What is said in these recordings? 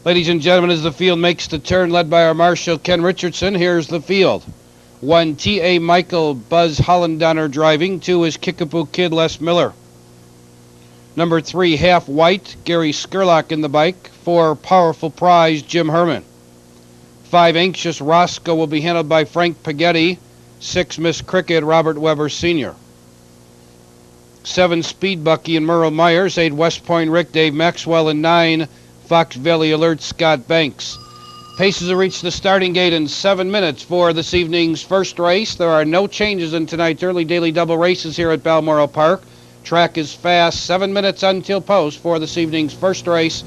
Ladies and gentlemen, as the field makes the turn, led by our marshal, Ken Richardson, here's the field. 1, T.A. Michael, Buzz Hollendonner driving. 2 is Kickapoo Kid, Les Miller. Number 3, Half White, Gary Skurlock in the bike. 4, Powerful Prize, Jim Herman. 5, Anxious Roscoe will be handled by Frank Paghetti. 6, Miss Cricket, Robert Weber Sr. 7, Speed Bucky and Merle Myers. 8, West Point Rick, Dave Maxwell. And 9, Fox Valley Alert, Scott Banks. Paces will reach the starting gate in 7 minutes for this evening's first race. There are no changes in tonight's early daily double races here at Balmoral Park. Track is fast. 7 minutes until post for this evening's first race.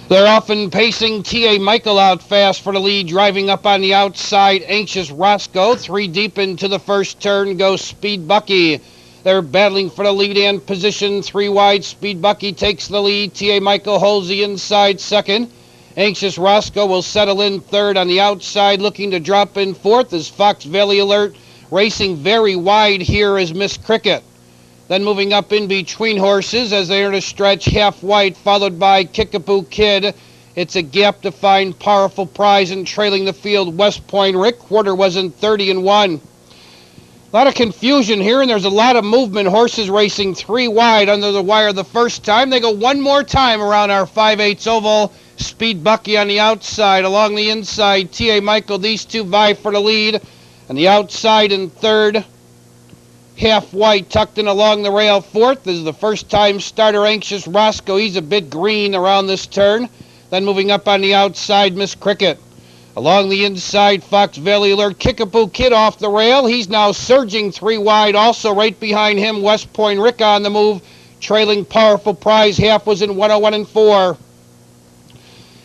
They're often pacing. T.A. Michael out fast for the lead, driving up on the outside. Anxious Roscoe, 3 deep into the first turn, goes Speed Bucky. They're battling for the lead and position. 3 wide, Speed Bucky takes the lead. T.A. Michael holds the inside second. Anxious Roscoe will settle in third. On the outside, looking to drop in fourth, is Fox Valley Alert. Racing very wide here is Miss Cricket. Then moving up in between horses as they enter the stretch, Half White, followed by Kickapoo Kid. It's a gap to find Powerful Prize, and trailing the field, West Point Rick. Quarter was in 30-1. A lot of confusion here, and there's a lot of movement. Horses racing 3 wide under the wire the first time. They go one more time around our 5/8 oval. Speed Bucky on the outside. Along the inside, T.A. Michael. These two vie for the lead. On the outside in third, Half White tucked in along the rail. Fourth is the first-time starter, Anxious Roscoe. He's a bit green around this turn. Then moving up on the outside, Miss Cricket. Along the inside, Fox Valley Alert. Kickapoo Kid off the rail. He's now surging 3 wide. Also right behind him, West Point Rick on the move. Trailing Powerful Prize. Half was in 101-4.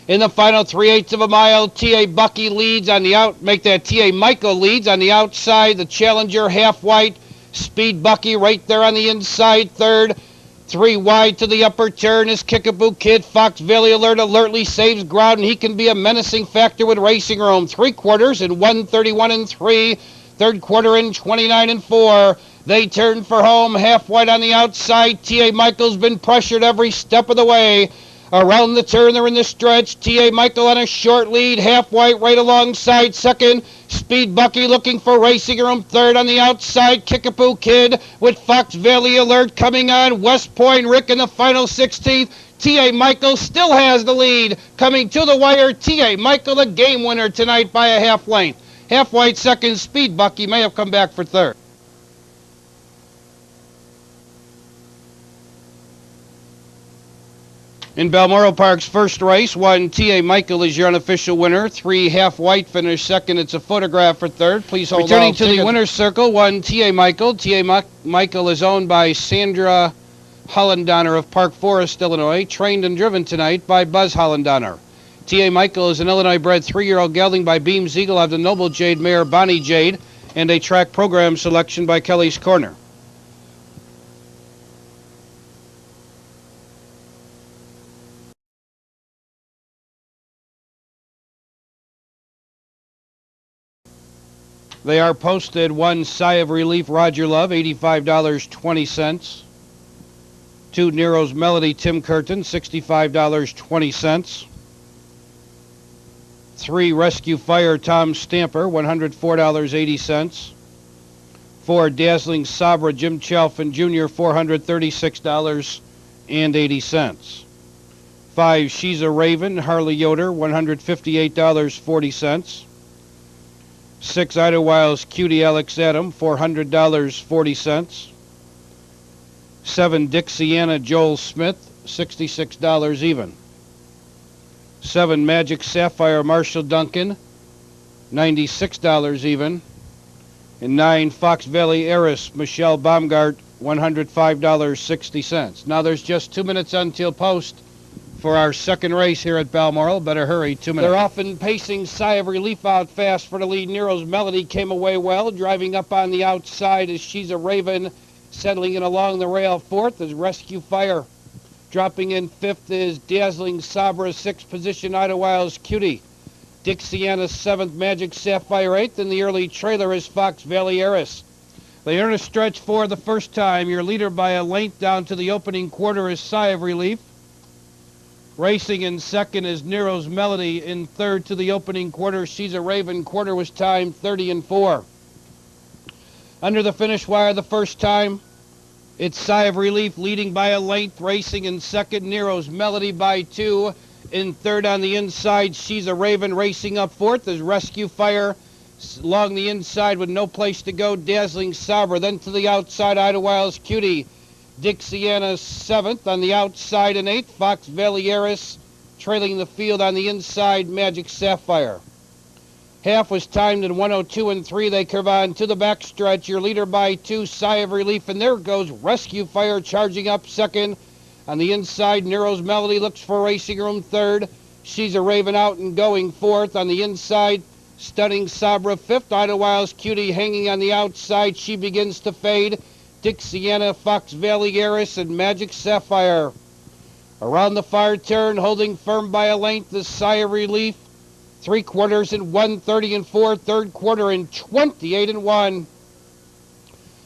In the final 3/8 of a mile, T.A. Bucky leads on the out. Make that T.A. Michael leads on the outside. The challenger, Half White. Speed Bucky right there on the inside third. 3 wide to the upper turn is Kickapoo Kid. Fox Valley Alert alertly saves ground, and he can be a menacing factor with racing room. 3 quarters in 131-3. Third quarter in 29-4. They turn for home. Half White on the outside. T.A. Michael's been pressured every step of the way. Around the turn, they're in the stretch. T.A. Michael on a short lead. Half White right alongside second. Speed Bucky looking for racing room. Third on the outside, Kickapoo Kid with Fox Valley Alert coming on. West Point Rick in the final 16th. T.A. Michael still has the lead. Coming to the wire, T.A. Michael, the game winner tonight by a half length. Half White second. Speed Bucky may have come back for third. In Balmoral Park's first race, 1, T.A. Michael is your unofficial winner. 3, Half White finished second. It's a photograph for third. Please hold on. Returning to the winner's circle, 1, T.A. Michael. T.A. Michael is owned by Sandra Hollendonner of Park Forest, Illinois. Trained and driven tonight by Buzz Hollendonner. T.A. Michael is an Illinois-bred 3-year-old gelding by Beams Eagle of the Noble Jade mare Bonnie Jade, and a track program selection by Kelly's Corner. They are posted. 1, Sigh of Relief, Roger Love, $85.20. 2, Nero's Melody, Tim Curtin, $65.20. 3, Rescue Fire, Tom Stamper, $104.80. 4, Dazzling Sabra, Jim Chalfin Jr., $436.80. 5, She's a Raven, Harley Yoder, $158.40. 6, Idlewiles Cutie Alex Adam, $400.40. 7, Dixiana Joel Smith, $66 even. 7, Magic Sapphire Marshall Duncan, $96 even. And 9, Fox Valley Heiress Michelle Baumgart, $105.60. Now there's just 2 minutes until post for our second race here at Balmoral. Better hurry, 2 minutes. They're often pacing. Sigh of Relief out fast for the lead. Nero's Melody came away well. Driving up on the outside is She's a Raven. Settling in along the rail. Fourth is Rescue Fire. Dropping in fifth is Dazzling Sabra. Sixth position, Idlewiles Cutie. Dixiana seventh, Magic Sapphire eighth. And the early trailer is Fox Valley Heiress. They earn a stretch for the first time. Your leader by a length down to the opening quarter is Sigh of Relief. Racing in second is Nero's Melody. In third to the opening quarter, She's a Raven. Quarter was timed 30-4. Under the finish wire the first time, it's Sigh of Relief leading by a length. Racing in second, Nero's Melody by 2. In third on the inside, She's a Raven. Racing up fourth is Rescue Fire. Along the inside with No Place to Go, Dazzling Sabra. Then to the outside, Idlewild Cutie. Dixiana 7th. On the outside in 8th, Fox Valieris. Trailing the field on the inside, Magic Sapphire. Half was timed in 1:02.3. They curve on to the backstretch. Your leader by 2, Sigh of Relief. And there goes Rescue Fire charging up second. On the inside, Nero's Melody looks for Racing Room third. She's a Raven out and going fourth. On the inside, Stunning Sabra 5th. Idlewild Cutie hanging on the outside. She begins to fade. Dixiana, Fox Valieris, and Magic Sapphire. Around the far turn, holding firm by a length, is Sigh of Relief. 3/4 in 1:30-4. Third quarter in 28-1.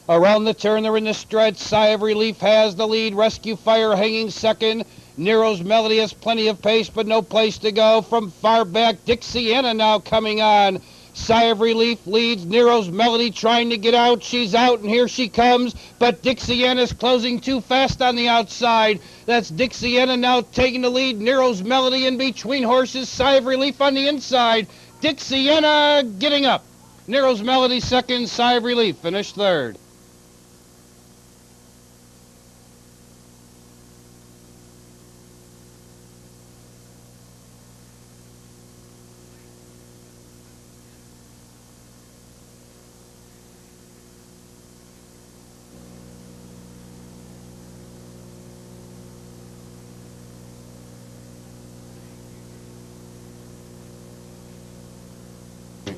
Around the turn, they're in the stretch. Sigh of Relief has the lead. Rescue Fire hanging second. Nero's Melody has plenty of pace, but no place to go. From far back, Dixiana now coming on. Sigh of Relief leads. Nero's Melody trying to get out. She's out, and here she comes. But Dixiana's closing too fast on the outside. That's Dixiana now taking the lead. Nero's Melody in between horses. Sigh of Relief on the inside. Dixiana getting up. Nero's Melody second. Sigh of Relief finished third.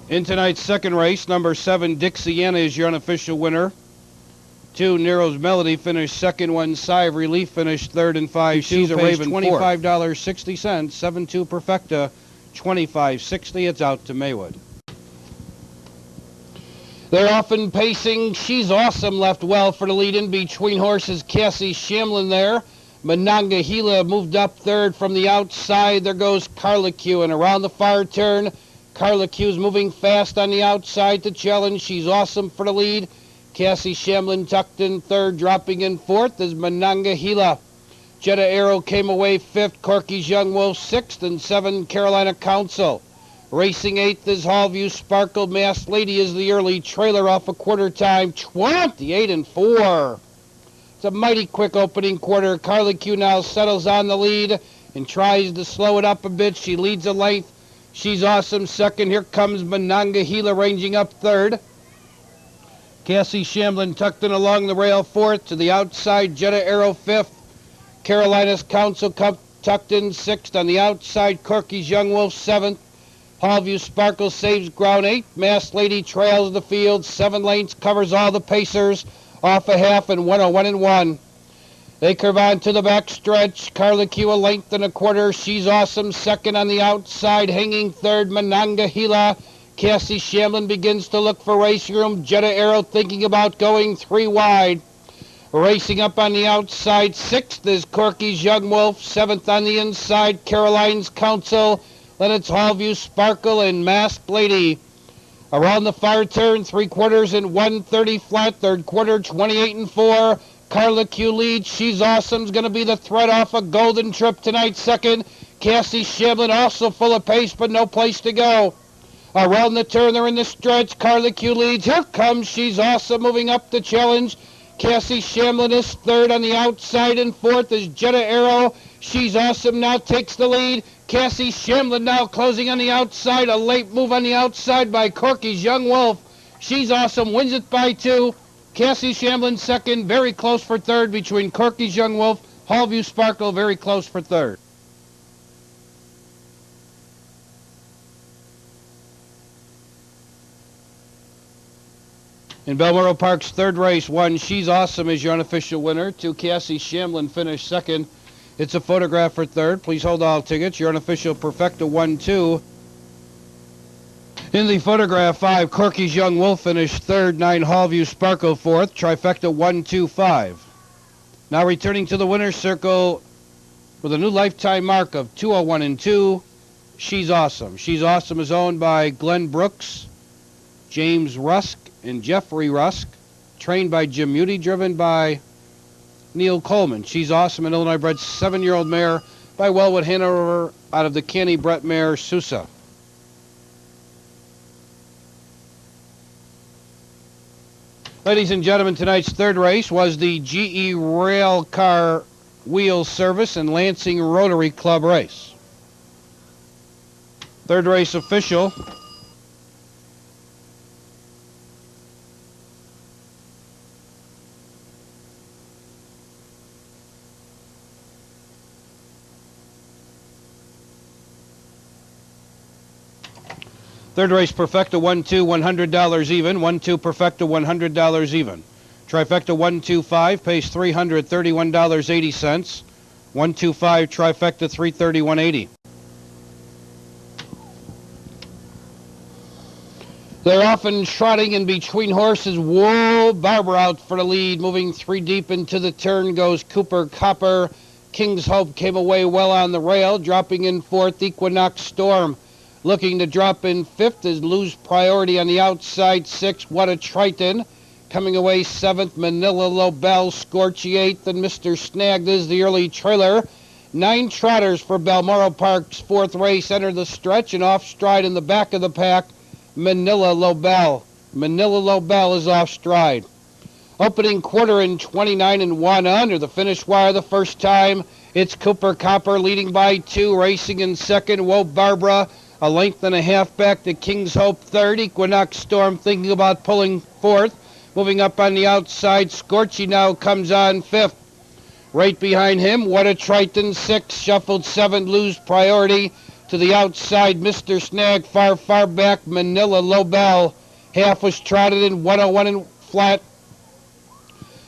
In tonight's second race, number 7, Dixiana is your unofficial winner. 2, Nero's Melody finished second. 1, Sigh of Relief finished third. And 5, She's a Raven, $25.60. 7-2 Perfecta, $25.60. It's out to Maywood. They're often pacing. She's Awesome left well for the lead in between horses. Cassie Shamlin there. Monongahela moved up third from the outside. There goes Carla Q. And around the far turn, Carla Q's moving fast on the outside to challenge. She's Awesome for the lead. Cassie Shamlin tucked in third, dropping in fourth is Monongahela. Jetta Arrow came away fifth. Corky's Young Wolf 6th, and 7, Carolina Council. Racing 8th is Hallview Sparkle. Masked Lady is the early trailer off a quarter time, 28-4. It's a mighty quick opening quarter. Carla Q now settles on the lead and tries to slow it up a bit. She leads a length. She's Awesome second. Here comes Monongahela ranging up third. Cassie Shamlin tucked in along the rail fourth. To the outside, Jetta Arrow fifth. Carolina's Council tucked in sixth. On the outside, Corky's Young Wolf seventh. Hallview Sparkle saves ground eighth. Masked Lady trails the field. 7 lanes, covers all the pacers. Off a half and 101-1. They curve on to the back stretch. Carla Q a length and a quarter. She's Awesome second on the outside. Hanging third, Monongahela. Cassie Shamlin begins to look for race room. Jetta Arrow thinking about going 3 wide. Racing up on the outside, 6th is Corky's Young Wolf. 7th on the inside, Caroline's Council. Then it's Hallview Sparkle and Masked Lady. Around the far turn, 3/4 in 1:30 flat. Third quarter, 28-4. Carla Q leads. She's Awesome's going to be the threat off a Golden Trip tonight. Second, Cassie Shamlin also full of pace, but no place to go. Around the turn, they're in the stretch. Carla Q leads. Here comes She's Awesome moving up the challenge. Cassie Shamlin is third on the outside, and fourth is Jetta Arrow. She's Awesome now takes the lead. Cassie Shamlin now closing on the outside. A late move on the outside by Corky's Young Wolf. She's Awesome wins it by 2. Cassie Shamlin second, very close for third between Corky's Young Wolf, Hallview Sparkle, very close for third. In Balmoral Park's third race, 1, She's Awesome is your unofficial winner. 2, Cassie Shamlin finished second. It's a photograph for third. Please hold all tickets. Your unofficial Perfecta 1-2. In the photograph, 5, Corky's Young Wolf finished third, 9, Hallview Sparkle fourth, trifecta 1, 2, 5. Now returning to the winner's circle with a new lifetime mark of 201 and 2, She's Awesome. She's Awesome is owned by Glenn Brooks, James Rusk, and Jeffrey Rusk, trained by Jim Muty, driven by Neil Coleman. She's Awesome, an Illinois bred 7-year-old mare by Wellwood Hanover out of the Canny Brett mare Sousa. Ladies and gentlemen, tonight's third race was the GE Rail Car Wheel Service and Lansing Rotary Club race. Third race official. Third race, Perfecta 1-2, $100 even. 1-2, Perfecta, $100 even. Trifecta 1-2-5, pays $331.80. 1-2-5, Trifecta, $331.80. They're often trotting in between horses. Whoa, Barbara out for the lead. Moving 3 deep into the turn goes Cooper Copper. King's Hope came away well on the rail, dropping in 4th. Equinox Storm looking to drop in 5th is Lose Priority on the outside. 6, What a Triton. Coming away 7th, Manila Lobel. Scorchy 8th, and Mr. Snagged is the early trailer. 9 trotters for Balmoral Park's 4th race enter the stretch, and off stride in the back of the pack, Manila Lobel. Manila Lobel is off stride. Opening quarter in 29 and 1 under the finish wire the first time. It's Cooper Copper leading by 2, racing in second. Whoa, Barbara, a length and a half back to King's Hope third. Equinox Storm thinking about pulling 4th. Moving up on the outside, Scorchy now comes on 5th. Right behind him, What a Triton 6, shuffled 7, Lose Priority. To the outside, Mr. Snag, far back, Manila Lobel. Half was trotted in 101 and flat.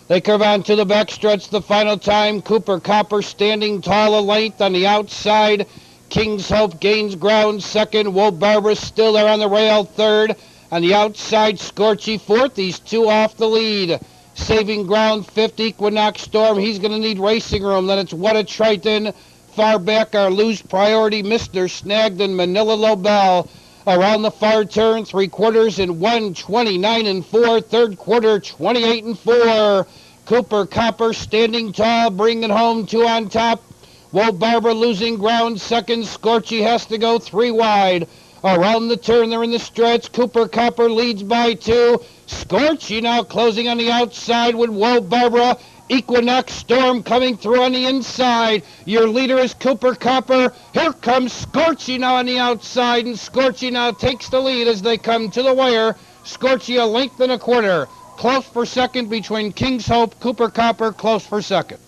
They curve on to the backstretch the final time. Cooper Copper standing tall, a length on the outside. King's Hope gains ground second. Whoa, Barbara still there on the rail third. On the outside, Scorchy 4th. These 2 off the lead. Saving ground 5th, Equinox Storm. He's going to need racing room. Then it's What a Triton. Far back our Lose Priority, Mr. Snagged, and Manila Lobel. Around the far turn, 3 quarters in 1, 29 and 4. Third quarter, 28 and 4. Cooper Copper standing tall, bringing home 2 on top. Whoa, Barbara losing ground second. Scorchy has to go 3 wide. Around the turn, they're in the stretch. Cooper Copper leads by 2. Scorchy now closing on the outside with Whoa, Barbara. Equinox Storm coming through on the inside. Your leader is Cooper Copper. Here comes Scorchy now on the outside, and Scorchy now takes the lead as they come to the wire. Scorchy a length and a quarter. Close for second between King's Hope, Cooper Copper, close for second.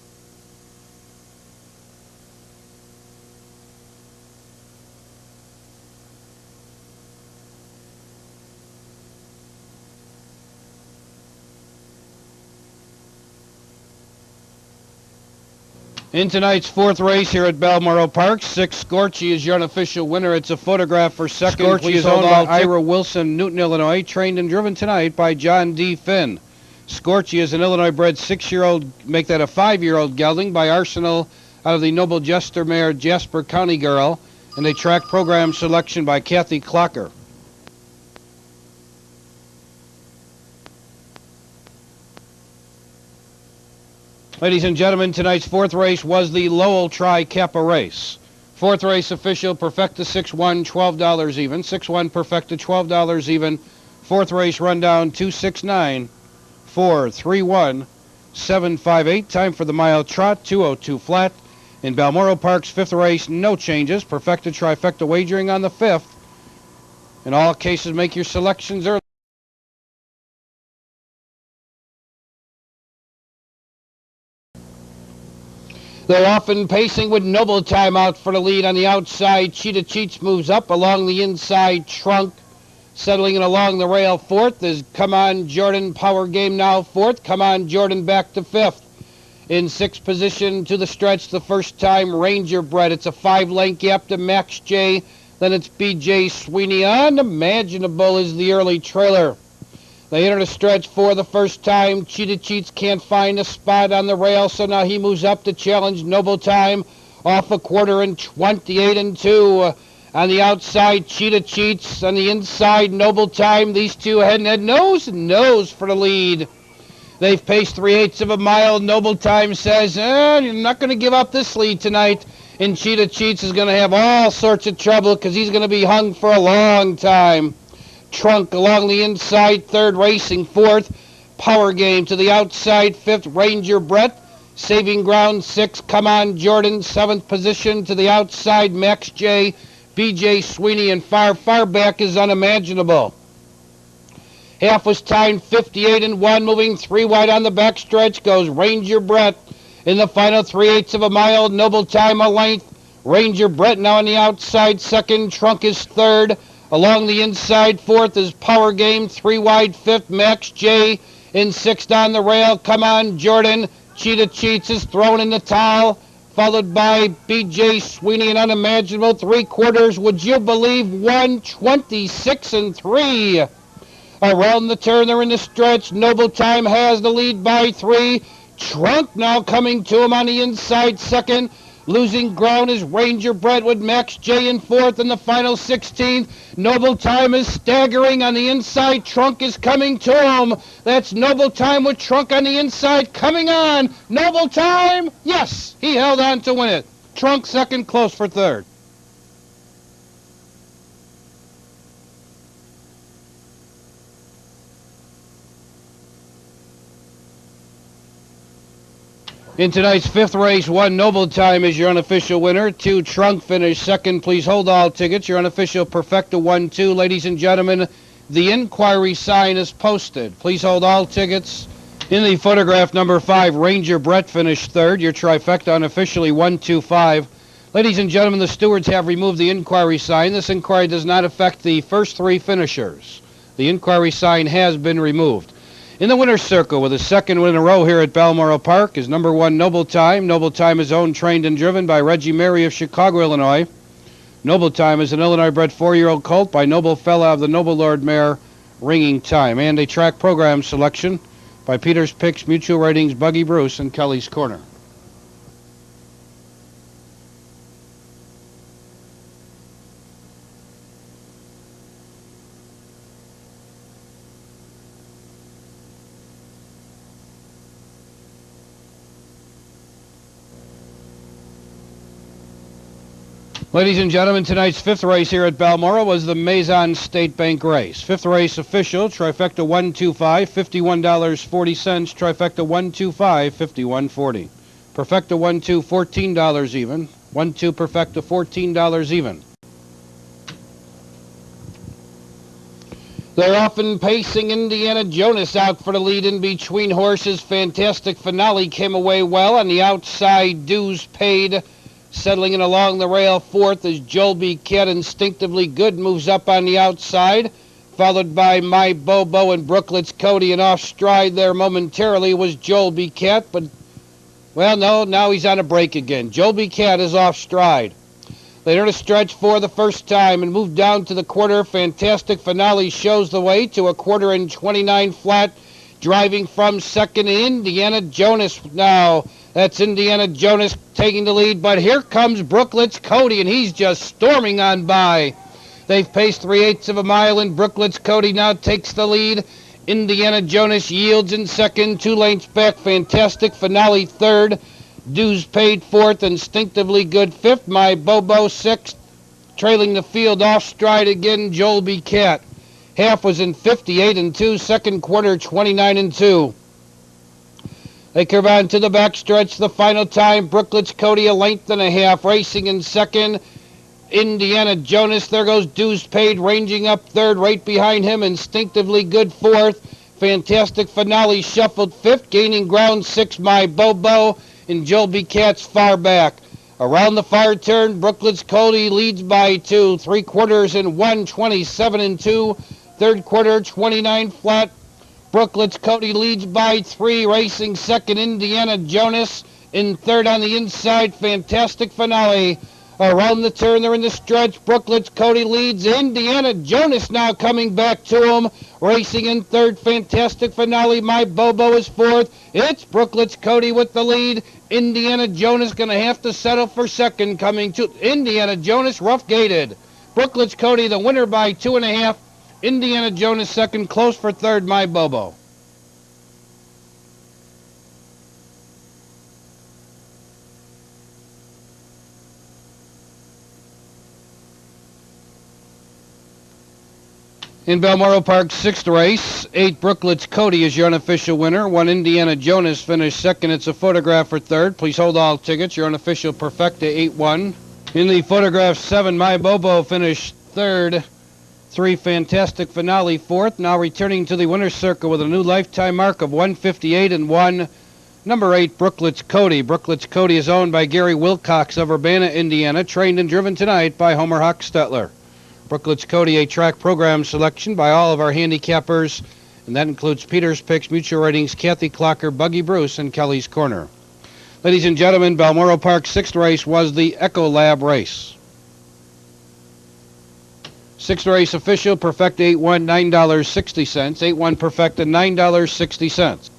In tonight's 4th race here at Balmoral Park, 6, Scorchy is your unofficial winner. It's a photograph for second. Scorchy is owned by Ira Wilson, Newton, Illinois, trained and driven tonight by John D. Finn. Scorchy is an Illinois-bred 6-year-old, make that a 5-year-old gelding by Arsenal out of the Noble Jester mare Jasper County Girl, and a track program selection by Kathy Clocker. Ladies and gentlemen, tonight's 4th race was the Lowell Tri-Kappa race. 4th race official, Perfecta 6-1, $12 even. 6-1, Perfecta, $12 even. 4th race rundown, 269, 431, 758. Time for the mile trot, 202 flat. In Balmoral Park's 5th race, no changes. Perfecta Trifecta wagering on the 5th. In all cases, make your selections early. They're often pacing with Noble Time out for the lead on the outside. Cheetah Cheats moves up along the inside trunk. Settling in along the rail 4th is Come On Jordan. Power Game now 4th. Come On Jordan back to 5th. In 6th position to the stretch the first time, Ranger Bred. It's a 5-length gap to Max J. Then it's B.J. Sweeney. Unimaginable is the early trailer. They enter the stretch for the first time. Cheetah Cheats can't find a spot on the rail, so now he moves up to challenge Noble Time off a quarter and 28-2. On the outside, Cheetah Cheats. On the inside, Noble Time. These two head-and-head, nose and nose for the lead. They've paced 3/8 of a mile. Noble Time says, you're not going to give up this lead tonight. And Cheetah Cheats is going to have all sorts of trouble because he's going to be hung for a long time. Trunk along the inside, third, racing fourth. Power Game to the outside, fifth, Ranger Brett. Saving ground, sixth, Come On Jordan. Seventh position to the outside, Max J. B.J. Sweeney, and far back is Unimaginable. Half was timed 58-1, moving 3 wide on the backstretch goes Ranger Brett. In the final 3/8 of a mile, Noble Time a length. Ranger Brett now on the outside, second, Trunk is third. Along the inside, fourth is Power Game, 3 wide, fifth, Max J. In sixth on the rail, Come On Jordan. Cheetah Cheats is thrown in the towel, followed by B.J. Sweeney and Unimaginable. 3/4, would you believe, 1:26-3. Around the turn, they're in the stretch. Noble Time has the lead by 3. Trunk now coming to him on the inside, second. Losing ground is Ranger Brett with Max J in fourth in the final 16th. Noble Time is staggering on the inside. Trunk is coming to him. That's Noble Time with Trunk on the inside coming on. Noble Time, yes, he held on to win it. Trunk second, close for third. In tonight's fifth race, 1 Noble Time is your unofficial winner. 2 Trunk finished second. Please hold all tickets. Your unofficial Perfecta 1-2. Ladies and gentlemen, the inquiry sign is posted. Please hold all tickets. In the photograph number 5, Ranger Brett finished third. Your trifecta unofficially 1-2-5. Ladies and gentlemen, the stewards have removed the inquiry sign. This inquiry does not affect the first 3 finishers. The inquiry sign has been removed. In the winner's circle, with a second win in a row here at Balmoral Park, is number 1 Noble Time. Noble Time is owned, trained, and driven by Reggie Mary of Chicago, Illinois. Noble Time is an Illinois-bred 4-year-old colt by Noble Fella of the Noble Lord Mare, Ringing Time. And a track program selection by Peter's Picks, Mutual Ratings, Buggy Bruce, and Kelly's Corner. Ladies and gentlemen, tonight's fifth race here at Balmoral was the Maison State Bank race. Fifth race official, trifecta 125, $51.40. Trifecta 125, $51.40. Perfecta 1-2, $14 even. 1-2 Perfecta, $14 even. They're often pacing Indiana Jonas out for the lead in between horses. Fantastic Finale came away well on the outside. Dues Paid settling in along the rail. Fourth is Joel B. Cat. Instinctively Good moves up on the outside, followed by My Bobo and Brooklyn's Cody. And off stride there momentarily was Joel B. Cat, but, well, no, now he's on a break again. Joel B. Cat is off stride. They enter a stretch for the first time and move down to the quarter. Fantastic Finale shows the way to a quarter and 29 flat. Driving from second, Indiana Jonas now. That's Indiana Jonas taking the lead, but here comes Brooklyn's Cody, and he's just storming on by. They've paced 3/8 of a mile, and Brooklyn's Cody now takes the lead. Indiana Jonas yields in second, 2 lengths back. Fantastic Finale third. Dues Paid fourth. Instinctively Good fifth. My Bobo sixth. Trailing the field off stride again, Joel B. Cat. Half was in 58-2. Second quarter 29-2. They curve on to the backstretch. The final time, Brooklyn's Cody a length and a half. Racing in second, Indiana Jonas. There goes Dues Paid ranging up third. Right behind him, Instinctively Good fourth. Fantastic Finale shuffled fifth. Gaining ground sixth, My Bobo. And Joel B. Cat's far back. Around the far turn, Brooklyn's Cody leads by 2. 3/4 and 1:27-2. Third quarter 29 flat. Brooklyn's Cody leads by 3, racing second, Indiana Jonas. In third on the inside, Fantastic Finale. Around the turn, they're in the stretch. Brooklyn's Cody leads. Indiana Jonas now coming back to him. Racing in third, Fantastic Finale. My Bobo is fourth. It's Brooklyn's Cody with the lead. Indiana Jonas going to have to settle for second. Coming to Indiana Jonas, rough gated. Brooklyn's Cody the winner by 2.5. Indiana Jonas second, close for third, My Bobo. In Balmoral Park, sixth race, 8 Brooklyn's Cody is your unofficial winner. 1 Indiana Jonas finished second. It's a photograph for third. Please hold all tickets. Your unofficial Perfecta 8-1. In the photograph, 7 My Bobo finished third. 3 Fantastic Finale fourth. Now returning to the winner's circle with a new lifetime mark of 158 and 1. Number 8 Brooklyn's Cody. Brooklyn's Cody is owned by Gary Wilcox of Urbana, Indiana. Trained and driven tonight by Homer Hochstetler. Brooklyn's Cody, a track program selection by all of our handicappers, and that includes Peter's Picks, Mutual Ratings, Kathy Clocker, Buggy Bruce, and Kelly's Corner. Ladies and gentlemen, Balmoral Park 6th race was the Echo Lab race. 6th race official, Perfecta 8-1, $9.60. 8-1 Perfecta, $9.60.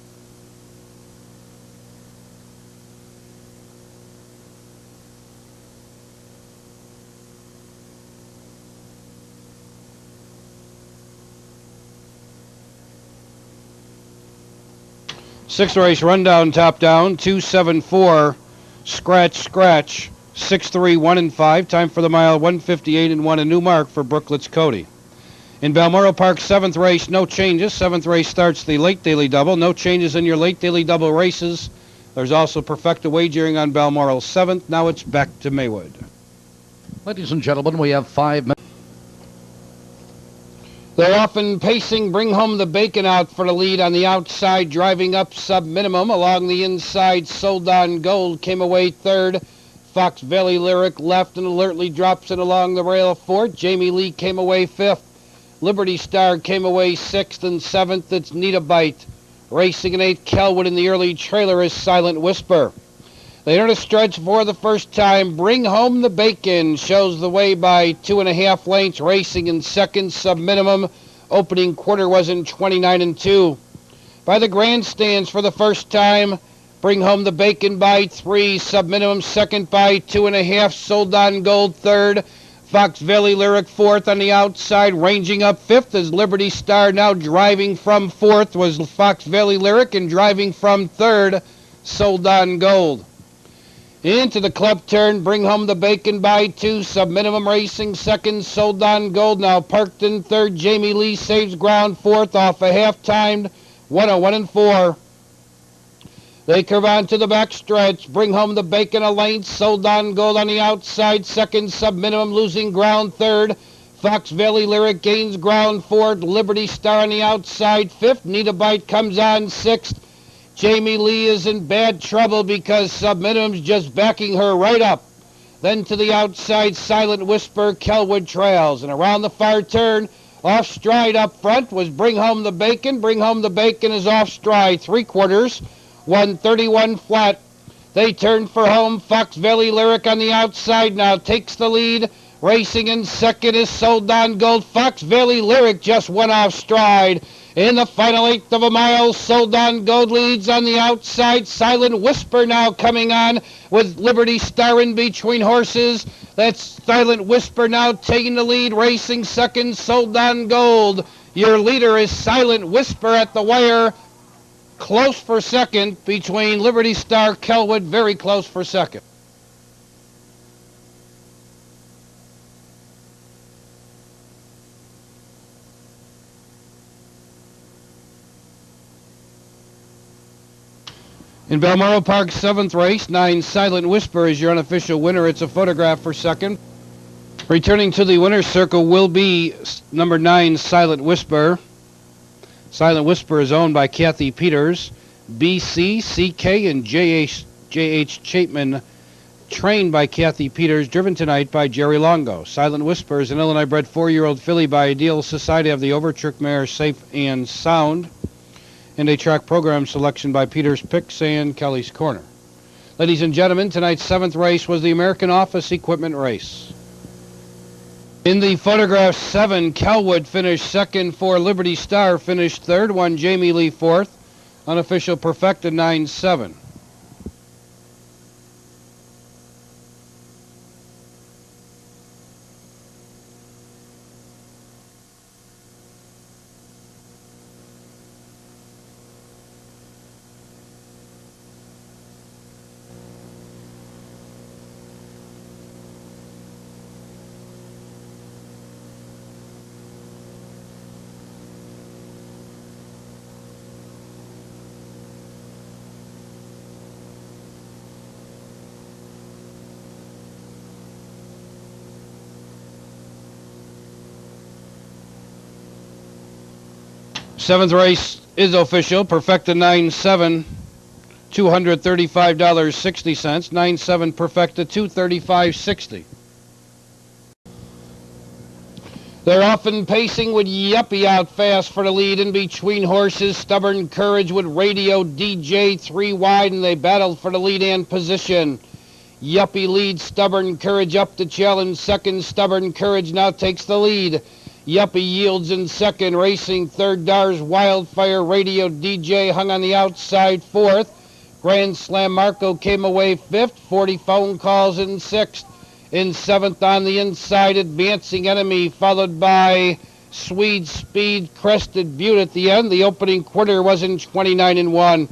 Sixth race rundown, top down, 274, scratch, 6-3, 1 and 5. Time for the mile, 158 and 1. A new mark for Brooklyn's Cody. In Balmoral Park, 7th race, no changes. 7th race starts the late daily double. No changes in your late daily double races. There's also Perfecta wagering on Balmoral 7th. Now it's back to Maywood. Ladies and gentlemen, we have 5 minutes. They're often pacing, bring home the bacon out for the lead on the outside, driving up sub-minimum. Along the inside, Sold on Gold came away third. Fox Valley Lyric left and alertly drops it along the rail fourth. Jamie Lee came away fifth. Liberty Star came away sixth, and seventh, it's Need a Bite. Racing in 8, Kelwood in the early trailer is Silent Whisper. They earn a stretch for the first time. Bring Home the Bacon shows the way by 2.5 lengths. Racing in second, sub-minimum. Opening quarter was in 29 and 2. By the grandstands for the first time. Bring Home the Bacon by 3. Sub-minimum second by 2.5. Sold on Gold third. Fox Valley Lyric fourth on the outside. Ranging up fifth is Liberty Star. Now driving from fourth was Fox Valley Lyric, and driving from third, Sold on Gold. Into the club turn, Bring Home the Bacon by 2. Sub-minimum racing second, Sold on Gold. Now parked in third. Jamie Lee saves ground fourth off a half-timed 101 and 4. They curve on to the back stretch. Bring Home the Bacon a length. Sold on Gold on the outside. Second, sub-minimum losing ground third. Fox Valley Lyric gains ground fourth. Liberty Star on the outside fifth. Need a Bite comes on sixth. Jamie Lee is in bad trouble because sub-minimum's just backing her right up. Then to the outside, Silent Whisper, Kelwood trails. And around the far turn, off stride up front was Bring Home the Bacon. Bring Home the Bacon is off stride. 3/4, 131 flat. They turn for home. Fox Valley Lyric on the outside now takes the lead. Racing in second is Sold on Gold. Fox Valley Lyric just went off stride. In the final 1/8 of a mile, Sold on Gold leads on the outside. Silent Whisper now coming on with Liberty Star in between horses. That's Silent Whisper now taking the lead. Racing second, Sold on Gold. Your leader is Silent Whisper at the wire. Close for second between Liberty Star, Kelwood, very close for second. In Balmoral Park, 7th race, 9 Silent Whisper is your unofficial winner. It's a photograph for second. Returning to the winner's circle will be number 9 Silent Whisper. Silent Whisper is owned by Kathy Peters. BC, CK, and J.H. Chapman, trained by Kathy Peters, driven tonight by Jerry Longo. Silent Whisper is an Illinois-bred 4-year-old filly by Ideal Society of the Overtrick mare Safe and Sound, and a track program selection by Peter's Picks and Kelly's Corner. Ladies and gentlemen, tonight's 7th race was the American Office Equipment Race. In the photograph 7, Kelwood finished second, 4 Liberty Star finished third, 1 Jamie Lee fourth, unofficial perfecta 9-7. Seventh race is official. Perfecta 9-7, $235.60. 9-7 Perfecta, $235.60. They're often pacing with Yuppie out fast for the lead. In between horses, Stubborn Courage with Radio DJ 3 wide, and they battled for the lead and position. Yuppie leads Stubborn Courage up to challenge second. Stubborn Courage now takes the lead. Yuppie yields in second, racing third. Dars Wildfire, Radio DJ hung on the outside fourth. Grand Slam Marco came away fifth, 40 phone calls in sixth. In seventh on the inside, Advancing Enemy, followed by Swede Speed, Crested Butte at the end. The opening quarter was in 29-1.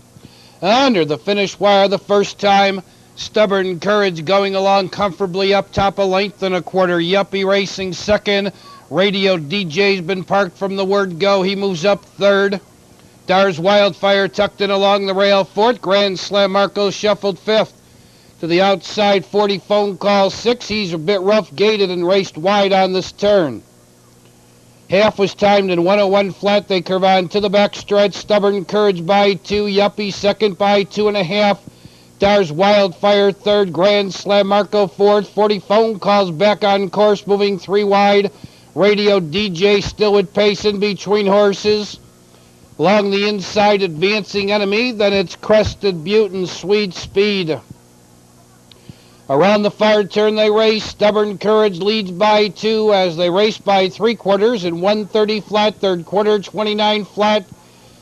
Under the finish wire the first time, Stubborn Courage going along comfortably up top a length and a quarter. Yuppie racing second. Radio DJ's been parked from the word go. He moves up third. Dars Wildfire tucked in along the rail fourth. Grand Slam Marco shuffled fifth. To the outside, 40 phone calls, six. He's a bit rough gated and raced wide on this turn. Half was timed in 101 flat. They curve on to the back stretch. Stubborn Courage by 2. Yuppie second by 2.5. Dars Wildfire third. Grand Slam Marco fourth. 40 phone calls back on course, moving 3 wide. Radio DJ still with pace in between horses. Along the inside, Advancing Enemy. Then it's Crested Butte and Swede Speed. Around the far turn they race. Stubborn Courage leads by 2 as they race by 3/4 in 130 flat. Third quarter, 29 flat.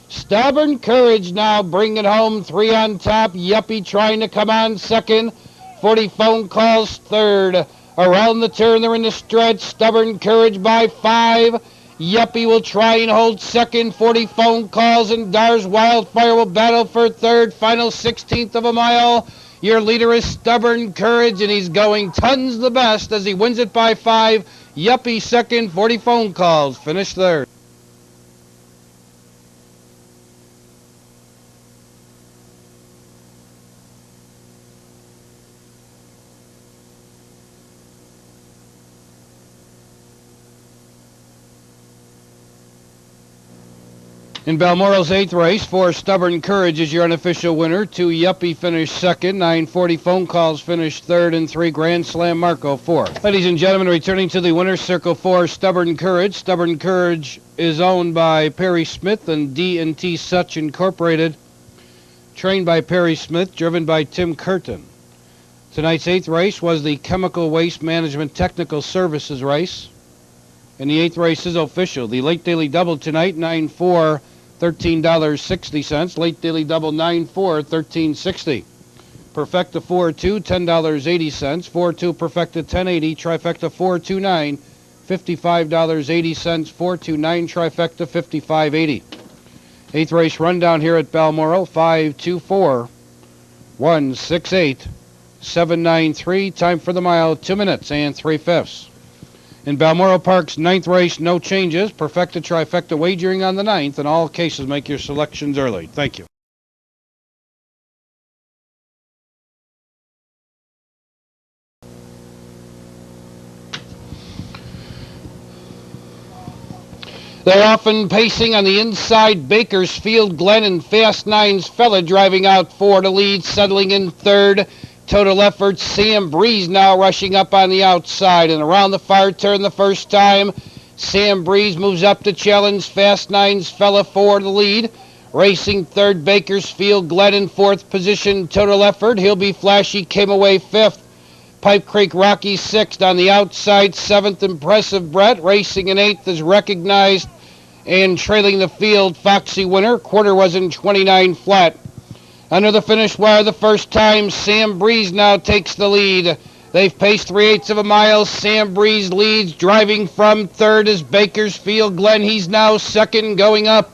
Stubborn Courage now bringing home 3 on top. Yuppie trying to come on second. 40 phone calls third. Around the turn, they're in the stretch. Stubborn Courage by 5. Yuppie will try and hold second. 40 phone calls, and Dars Wildfire will battle for third. Final 16th of a mile. Your leader is Stubborn Courage, and he's going tons the best as he wins it by 5. Yuppie second, 40 phone calls. Finish third. In Balmoral's 8th race, 4 Stubborn Courage is your unofficial winner. 2 Yuppie finished second, 940 phone calls finished third, and 3 Grand Slam Marco fourth. Ladies and gentlemen, returning to the winner's circle, 4 Stubborn Courage. Stubborn Courage is owned by Perry Smith and D&T Such Incorporated. Trained by Perry Smith, driven by Tim Curtin. Tonight's 8th race was the Chemical Waste Management Technical Services race. And the 8th race is official. The late daily double tonight, 9-4. $13.60. Late daily double 9-4, $13.60. Perfecta 4-2, $10.80. 4-2 Perfecta 10.80. Trifecta 4-2-9, $55.80. 4-2-9 Trifecta 55.80. 8th race rundown here at Balmoral. 5-2-4, 1-6-8, 7-9-3. Time for the mile, 2 minutes and 3/5. In Balmoral Park's 9th race, no changes. Perfecta trifecta wagering on the 9th. In all cases, make your selections early. Thank you. They're often pacing on the inside. Bakersfield, Glen, and Fast Nine's Fella driving out for the lead, settling in third. Total effort, Sam Breeze now rushing up on the outside, and around the far turn the first time, Sam Breeze moves up to challenge Fast Nine's Fella for the lead. Racing third, Bakersfield Glen in fourth position. Total Effort, He'll Be Flashy came away fifth. Pipe Creek Rocky sixth. On the outside, seventh, Impressive Brett. Racing in eighth is Recognized. And trailing the field, Foxy Winner. Quarter was in 29 flat. Under the finish wire the first time, Sam Breeze now takes the lead. They've paced 3/8 of a mile. Sam Breeze leads. Driving from third is Bakersfield Glen. He's now second, going up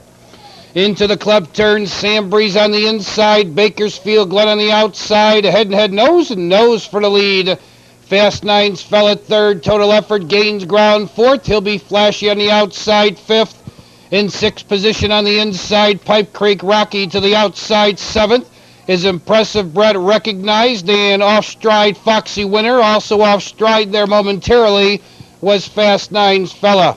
into the club turn. Sam Breeze on the inside. Bakersfield Glen on the outside. Head and head, nose and nose for the lead. Fast Nines fell at third. Total Effort gains ground fourth. He'll Be Flashy on the outside fifth. In sixth position on the inside, Pipe Creek Rocky to the outside seventh. Is Impressive Brett Recognized, and off stride Foxy Winner. Also off stride there momentarily was Fast Nines Fella.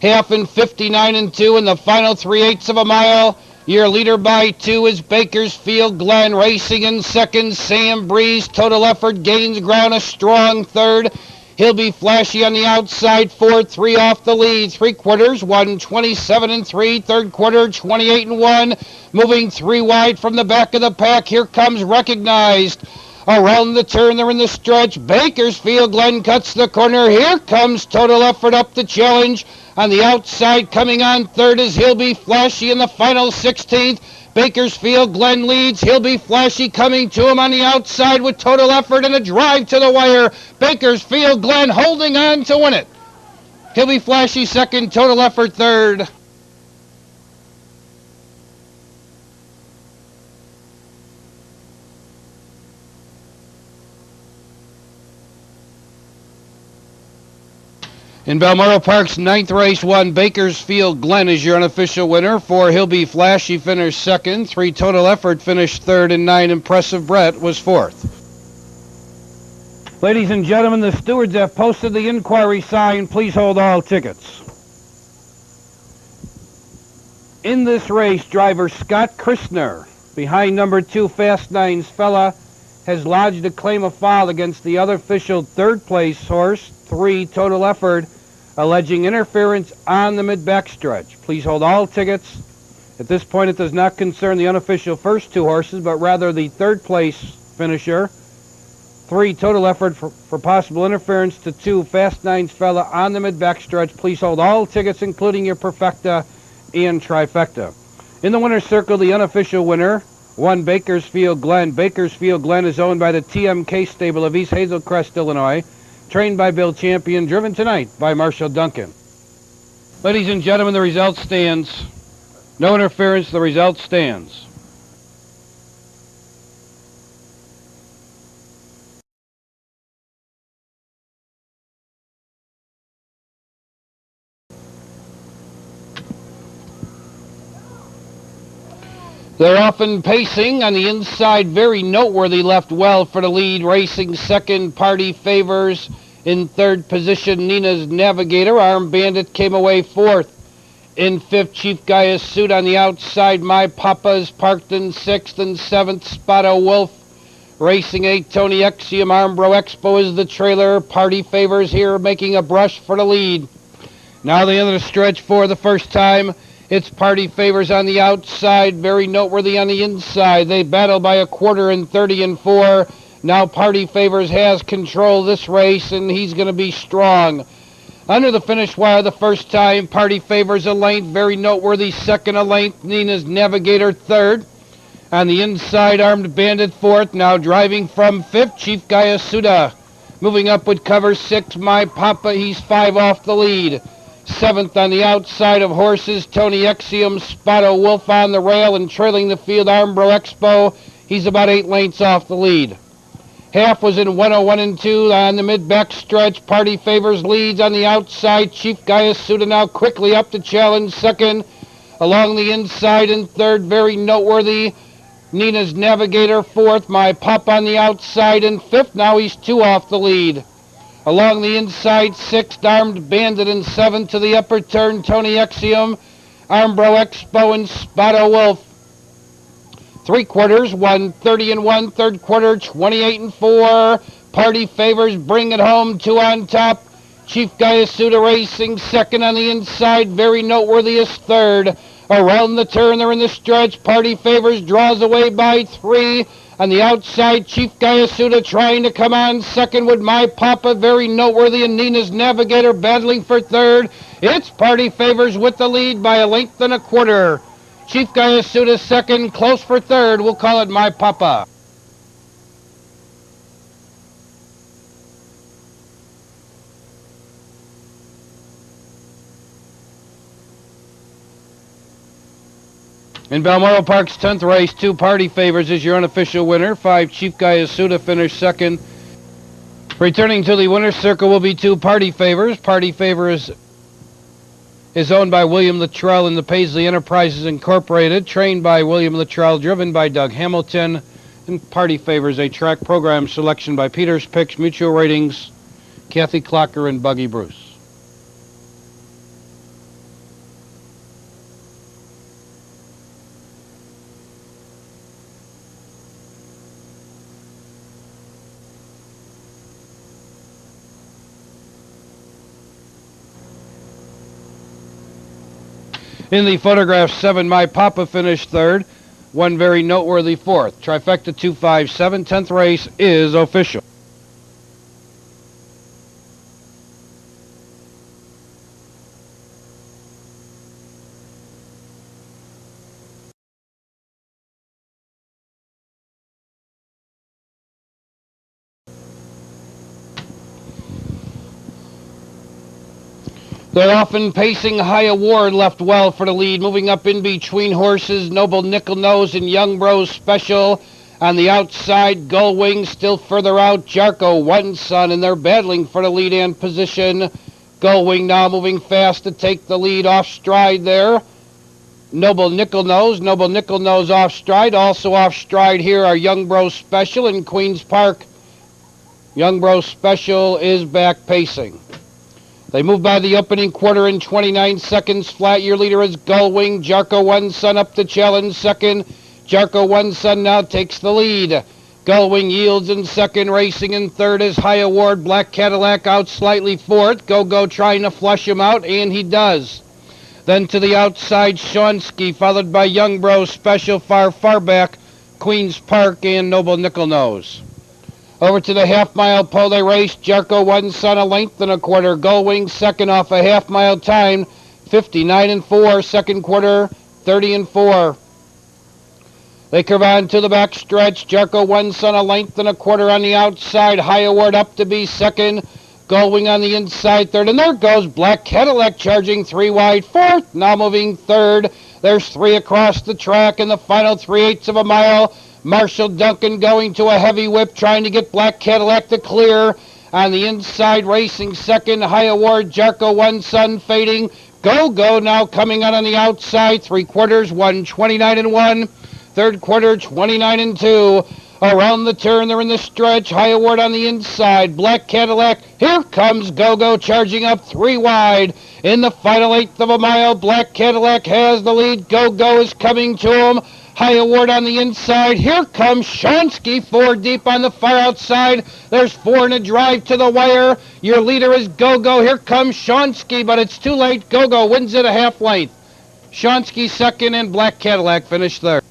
Half in 59 and 2 in the final 3/8 of a mile. Your leader by 2 is Bakersfield Glen. Racing in second, Sam Breeze. Total Effort gains ground, a strong third. He'll Be Flashy on the outside fourth. 3 off the lead. 3 quarters, 1:27 and 3. Third quarter, 28 and 1. Moving 3 wide from the back of the pack. Here comes Recognized. Around the turn, they're in the stretch. Bakersfield Glen cuts the corner. Here comes Total Effort up the challenge. On the outside, coming on third is He'll Be Flashy in the final 16th. Bakersfield Glen leads. He'll Be Flashy coming to him on the outside with Total Effort and a drive to the wire. Bakersfield Glen holding on to win it. He'll Be Flashy second, Total Effort third. In Balmoral Park's 9th race, 1 Bakersfield Glen is your unofficial winner. 4 He'll Be Flashy finished second. 3 Total Effort finished third, and 9 Impressive Brett was fourth. Ladies and gentlemen, the stewards have posted the inquiry sign. Please hold all tickets. In this race, driver Scott Christner, behind number 2 Fast Nines Fella, has lodged a claim of foul against the other official third place horse, 3 Total Effort, alleging interference on the mid-backstretch. Please hold all tickets. At this point, it does not concern the unofficial first 2 horses, but rather the third place finisher, 3 Total Effort for possible interference to 2 Fast Nines Fella on the mid-backstretch. Please hold all tickets, including your perfecta and trifecta. In the winner's circle, the unofficial winner, 1 Bakersfield Glen. Bakersfield Glen is owned by the TMK stable of East Hazelcrest, Illinois. Trained by Bill Champion, driven tonight by Marshall Duncan. Ladies and gentlemen, the result stands. No interference, the result stands. They're often pacing on the inside, very noteworthy, left well for the lead. Racing second, Party Favors. In third position, Nina's Navigator. Arm Bandit came away fourth. In fifth, Chief Gaius Suit on the outside. My Papa's parked in sixth. And seventh, Spotto Wolf. Racing eight, Tony Exium. Armbro Expo is the trailer. Party Favors here making a brush for the lead. Now the end of the stretch for the first time. It's Party Favors on the outside, very noteworthy on the inside. They battle by a quarter in 30 and 4. Now Party Favors has control of this race, and he's going to be strong. Under the finish wire the first time, Party Favors a length, very noteworthy second a length. Nina's Navigator third. On the inside, Armed Bandit fourth. Now driving from fifth, Chief Gaius Suda. Moving up with cover 6, My Papa, he's 5 off the lead. Seventh on the outside of horses, Tony Exium. Spotto Wolf on the rail, and trailing the field, Armbro Expo. He's about 8 lengths off the lead. Half was in 101 and 2 on the mid-back stretch. Party Favors leads on the outside. Chief Gaius Suda now quickly up to challenge second. Along the inside in third, very noteworthy, Nina's Navigator fourth. My Pup on the outside in fifth. Now he's 2 off the lead. Along the inside, sixth, Armed Bandit in seventh. To the upper turn, Tony Exium, Armbro Expo, and Spotto Wolf. 3 quarters, 1:30 and 1. Third quarter, 28 and 4. Party Favors bring it home, 2 on top. Chief Gaius Suda racing second on the inside. Very noteworthy is third. Around the turn, they're in the stretch. Party Favors draws away by 3. On the outside, Chief Gayasuda trying to come on second with My Papa, very noteworthy, and Nina's Navigator battling for third. It's Party Favors with the lead by a length and a quarter. Chief Gayasuda second, close for third. We'll call it My Papa. In Balmoral Park's 10th race, 2 Party Favors is your unofficial winner. 5 Chief Gayasuda finished second. Returning to the winner's circle will be 2 Party Favors. Party Favors is owned by William Luttrell and the Paisley Enterprises Incorporated, trained by William Luttrell, driven by Doug Hamilton. And Party Favors, a track program selection by Peter's Picks, Mutual Ratings, Kathy Clocker, and Buggy Bruce. In the photograph, 7 My Papa finished third. 1 very noteworthy fourth. Trifecta 257, 10th race is official. They're often pacing. High Award left well for the lead. Moving up in between horses, Noble Nickel Nose and Young Bros Special. On the outside, Gullwing still further out. Jarko, One Son, and they're battling for the lead and position. Gullwing now moving fast to take the lead off stride there. Noble Nickel Nose off stride. Also off stride here are Young Bros Special and Queen's Park. Young Bros Special is back pacing. They move by the opening quarter in 29 seconds flat. Your leader is Gullwing. Jarko One Son up to challenge second. Jarko One Son now takes the lead. Gullwing yields in second. Racing in third is High Award. Black Cadillac out slightly fourth. Go trying to flush him out, and he does. Then to the outside, Shonsky, followed by Young Bros Special, far back, Queen's Park, and Noble Nickel Nose. Over to the half-mile pole race. Jarko One Son a length and a quarter. Gullwing second off a half-mile time. 59-4. Second quarter, 30-4. They curve on to the back stretch. Jarko One Son a length and a quarter on the outside. High Award up to be second. Gullwing on the inside third. And there goes Black Cadillac charging 3 wide. Fourth, now moving third. There's 3 across the track in the final 3/8 of a mile. Marshall Duncan going to a heavy whip, trying to get Black Cadillac to clear. On the inside, racing second, High Award, Jarko One Son fading. Go now coming out on the outside. 3 quarters, 1:29-1. Third quarter, 29-2. Around the turn, they're in the stretch. High Award on the inside. Black Cadillac, here comes Go charging up 3 wide. In the final 1/8 of a mile, Black Cadillac has the lead. Go is coming to him. High Award on the inside. Here comes Shonsky, 4 deep on the far outside. There's 4 in a drive to the wire. Your leader is Go. Here comes Shonsky, but it's too late. Go wins it a half length. Shonsky second, and Black Cadillac finished third.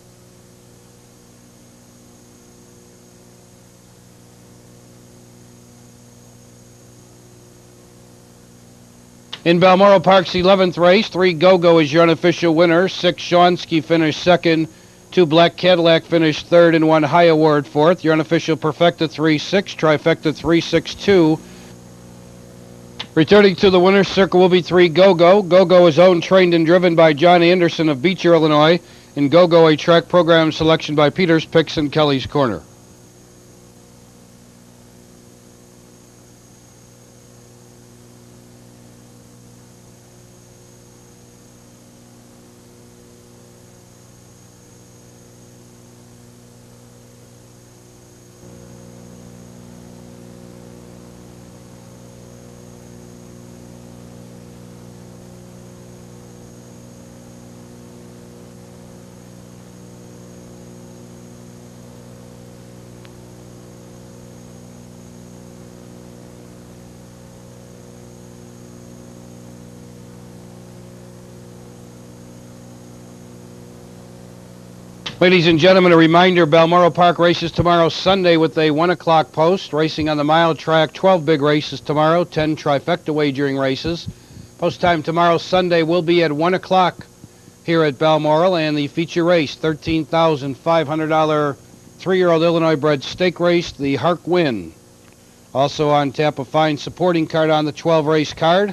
In Balmoral Park's 11th race, 3 Go is your unofficial winner. 6 Shonsky finished second. 2 Black Cadillac finished third, and 1 High Award fourth. Your unofficial Perfecta 3-6, Trifecta 3-6-2. Returning to the winner's circle will be 3 Go. Go is owned, trained, and driven by John Anderson of Beecher, Illinois. And Go, a track program selection by Peter's Picks and Kelly's Corner. Ladies and gentlemen, a reminder, Balmoral Park races tomorrow Sunday with a 1 o'clock post. Racing on the mile track, 12 big races tomorrow, 10 trifecta wagering races. Post time tomorrow Sunday will be at 1 o'clock here at Balmoral, and the feature race, $13,500 3-year-old Illinois bred stake race, the Hark Win. Also on tap, a fine supporting card on the 12 race card.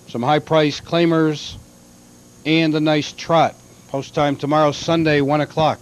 Some high price claimers and a nice trot. Post time tomorrow Sunday, 1 o'clock.